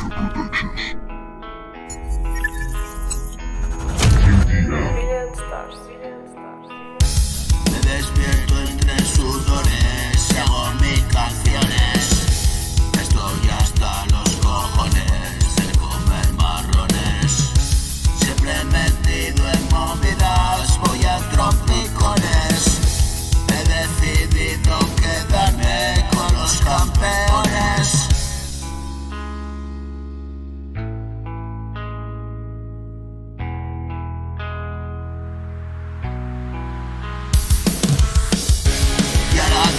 Million stars. Me despierto entre sudores y hago mis canciones. Estoy hasta los cojones de comer marrones. Siempre metido en movidas, voy a trompicones. He decidido quedarme con los campeones.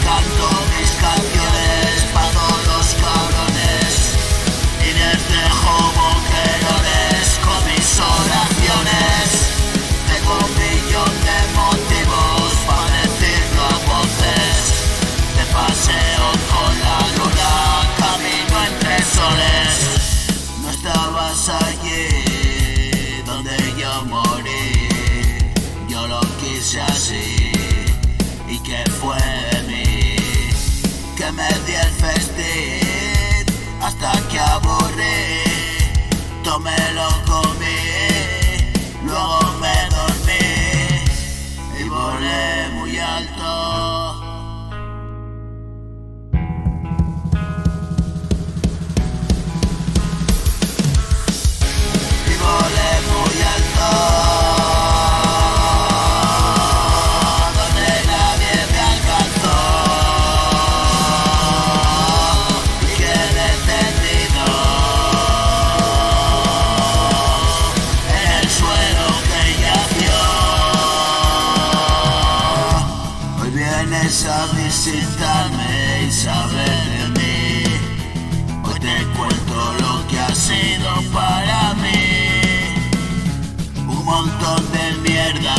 Canto mis canciones pa' todos los cabrones y les dejo boquerones con mis oraciones. Tengo un millón de motivos pa' decirlo a voces. De paseo con la luna, camino entre soles. No estabas allí donde yo morí. Yo lo quise así. ¿Y qué fue de mí? Que me di el festín hasta que aburrí. Tomé, lo comí, luego me dormí y volé muy alto. Y volé muy alto. Vienes a visitarme y saber de mí. Hoy te cuento lo que ha sido para mí. Un montón de mierda